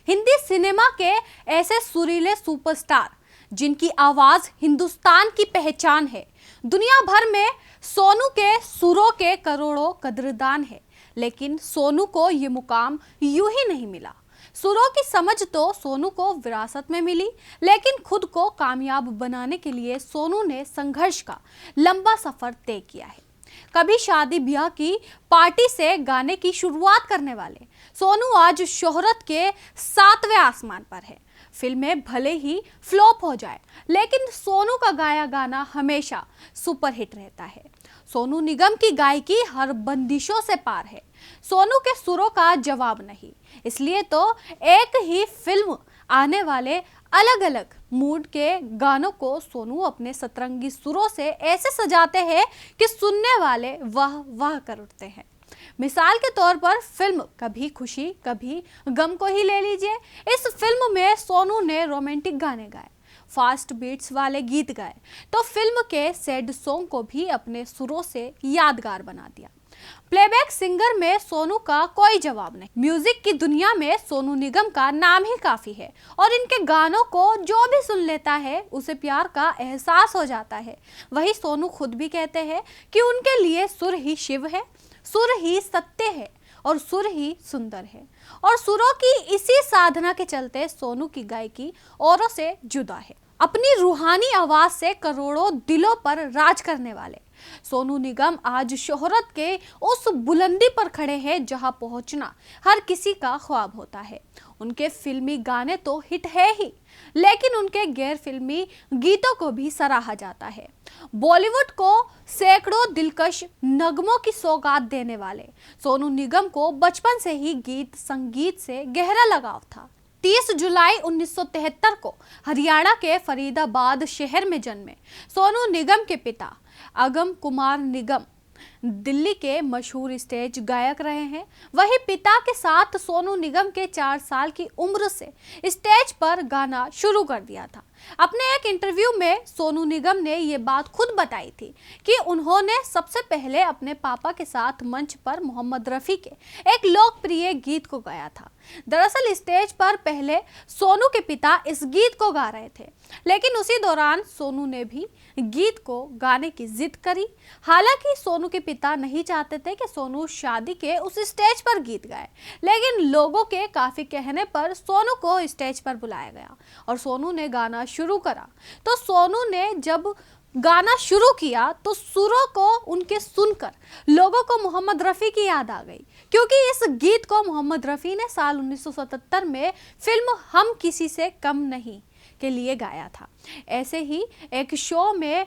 Hindi cinema के ऐसे सुरीले superstar जिनकी आवाज हिंदुस्तान की पहचान है। दुनिया भर में सोनू के सुरों के करोड़ों कदरदान है, लेकिन सोनू को ये मुकाम यूं ही नहीं मिला। सुरों की समझ तो सोनू को विरासत में मिली, लेकिन खुद को कामयाब बनाने के लिए सोनू ने संघर्ष का लंबा सफर तय किया है। कभी शादी ब्याह की पार्टी से गाने की शुरुआत करने वाले सोनू आज शोहरत के 7वें आसमान पर है। फिल्में भले ही फ्लॉप हो जाए, लेकिन सोनू का गाया गाना हमेशा सुपरहिट रहता है। सोनू निगम की गायकी हर बंदिशों से पार है। सोनू के सुरों का जवाब नहीं, इसलिए तो एक ही फिल्म आने वाले अलग अलग मूड के गानों को सोनू अपने सतरंगी सुरों से ऐसे सजाते हैं कि सुनने वाले वाह वाह कर उठते हैं। मिसाल के तौर पर फिल्म कभी खुशी कभी गम को ही ले लीजिए। इस फिल्म में सोनू ने रोमांटिक गाने गाए, फास्ट बीट्स वाले गीत गाए, तो फिल्म के सैड सॉन्ग को भी अपने सुरों से यादगार बना दिया। प्लेबैक सिंगर में सोनू का कोई जवाब नहीं। म्यूजिक की दुनिया में सोनू निगम का नाम ही काफी है और इनके गानों को जो भी सुन लेता है उसे प्यार का एहसास हो जाता है। वही सोनू खुद भी कहते हैं कि उनके लिए सुर ही शिव है, सुर ही सत्य है और सुर ही सुंदर है। और सुरों की इसी साधना के चलते सोनू की गायकी औरों से जुदा है। अपनी रूहानी आवाज से करोड़ों दिलों पर राज करने वाले सोनू निगम आज शोहरत के उस बुलंदी पर खड़े हैं जहां पहुंचना हर किसी का ख्वाब होता है। उनके फिल्मी गाने तो हिट है ही, लेकिन उनके गैर फिल्मी गीतों को भी सराहा जाता है। बॉलीवुड को सैकड़ों दिलकश नगमों की सौगात देने वाले सोनू निगम को बचपन से ही गीत संगीत से गहरा लगाव था। 30 जुलाई 1973 को हरियाणा के फरीदाबाद शहर में जन्मे सोनू निगम के पिता अगम कुमार निगम दिल्ली के मशहूर स्टेज गायक रहे हैं। वही पिता के साथ सोनू निगम के 4 साल की उम्र से स्टेज पर गाना शुरू कर दिया था। अपने एक इंटरव्यू में सोनू निगम ने ये बात खुद बताई थी कि उन्होंने सबसे पहले अपने पापा के साथ मंच पर मोहम्मद रफ़ी के एक लोकप्रिय गीत को गाया था। दरअसल स्टेज पर पहले सोनू के पिता इस गीत को गा रहे थे, लेकिन उसी दौरान सोनू ने भी गीत को गाने की जिद करी। हालांकि सोनू के पिता नहीं चाहते थे कि सोनू शादी के उस स्टेज पर गीत गाए, लेकिन लोगों के काफी कहने पर सोनू को स्टेज पर बुलाया गया और सोनू ने गाना शुरू करा। तो सोनू ने जब गाना शुरू किया तो सुरों को उनके सुनकर लोगों को मोहम्मद रफ़ी की याद आ गई, क्योंकि इस गीत को मोहम्मद रफ़ी ने साल 1977 में फिल्म हम किसी से कम नहीं के लिए गाया था। ऐसे ही एक शो में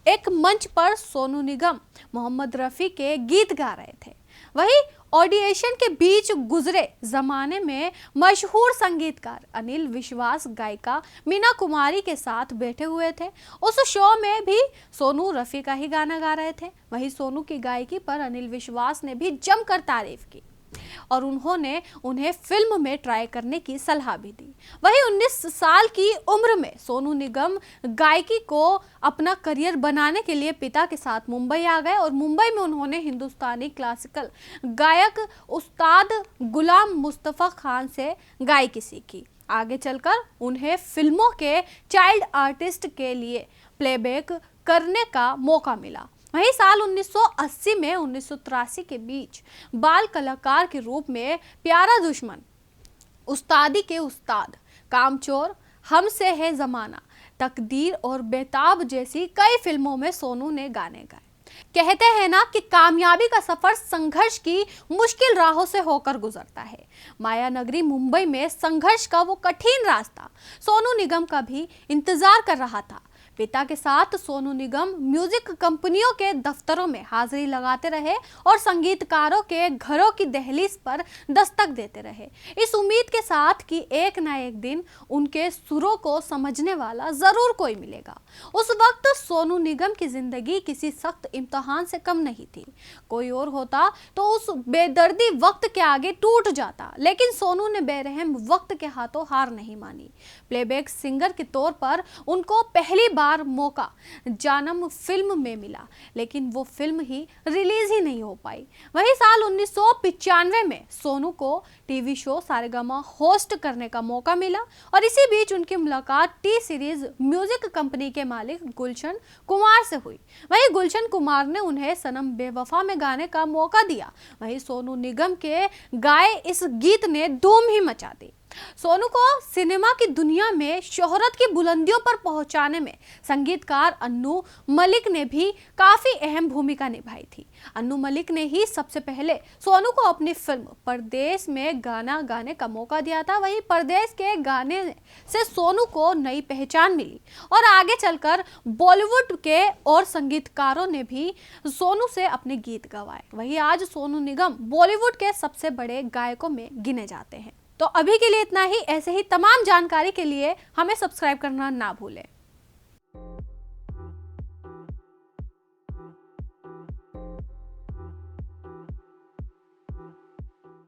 एक मंच पर सोनू निगम मोहम्मद रफ़ी के गीत गा रहे थे। वही ऑडिशन के बीच गुजरे जमाने में मशहूर संगीतकार अनिल विश्वास गायिका मीना कुमारी के साथ बैठे हुए थे। उस शो में भी सोनू रफ़ी का ही गाना गा रहे थे। वहीं सोनू की गायकी पर अनिल विश्वास ने भी जमकर तारीफ की और उन्होंने उन्हें फिल्म में ट्राई करने की सलाह भी दी। वहीं 19 साल की उम्र में सोनू निगम गायकी को अपना करियर बनाने के लिए पिता के साथ मुंबई आ गए और मुंबई में उन्होंने हिंदुस्तानी क्लासिकल गायक उस्ताद गुलाम मुस्तफ़ा खान से गायकी सीखी। आगे चलकर उन्हें फिल्मों के चाइल्ड आर्टिस्ट के लिए प्लेबैक करने का मौका मिला। वहीं साल 1980 में 1983 के बीच बाल कलाकार के रूप में प्यारा दुश्मन, उस्तादी के उस्ताद, कामचोर, हमसे है जमाना, तकदीर और बेताब जैसी कई फिल्मों में सोनू ने गाने गाए। कहते हैं ना कि कामयाबी का सफर संघर्ष की मुश्किल राहों से होकर गुजरता है। माया नगरी मुंबई में संघर्ष का वो कठिन रास्ता सोनू निगम का भी इंतजार कर रहा था। पिता के साथ सोनू निगम म्यूजिक कंपनियों के दफ्तरों में हाजिरी लगाते रहे और संगीतकारों के घरों की दहलीज पर दस्तक देते रहे, इस उम्मीद के साथ कि एक ना एक दिन उनके सुरों को समझने वाला जरूर कोई मिलेगा। उस वक्त सोनू निगम की जिंदगी किसी सख्त इम्तिहान से कम नहीं थी। कोई और होता तो उस बेदर्दी वक्त के आगे टूट जाता, लेकिन सोनू ने बेरहम वक्त के हाथों हार नहीं मानी। प्लेबैक सिंगर के तौर पर उनको पहली बार बार मौका जानम फिल्म में मिला, लेकिन वो फिल्म ही रिलीज ही नहीं हो पाई। वही साल 1995 में सोनू को टीवी शो सारेगामा होस्ट करने का मौका मिला और इसी बीच उनकी मुलाकात टी सीरीज म्यूजिक कंपनी के मालिक गुलशन कुमार से हुई। वहीं गुलशन कुमार ने उन्हें सनम बेवफा में गाने का मौका दिया। वहीं सोनू निगम के गाए इस गीत ने धूम ही मचा दी। सोनू को सिनेमा की दुनिया में शोहरत की बुलंदियों पर पहुंचाने में संगीतकार अन्नू मलिक ने भी काफी अहम भूमिका निभाई थी। अन्नू मलिक ने ही सबसे पहले सोनू को अपनी फिल्म परदेश में गाना गाने का मौका दिया था। वहीं परदेश के गाने से सोनू को नई पहचान मिली और आगे चलकर बॉलीवुड के और संगीतकारों ने भी सोनू से अपने गीत गवाए। वहीं आज सोनू निगम बॉलीवुड के सबसे बड़े गायकों में गिने जाते हैं। तो अभी के लिए इतना ही। ऐसे ही तमाम जानकारी के लिए हमें सब्सक्राइब करना ना भूलें।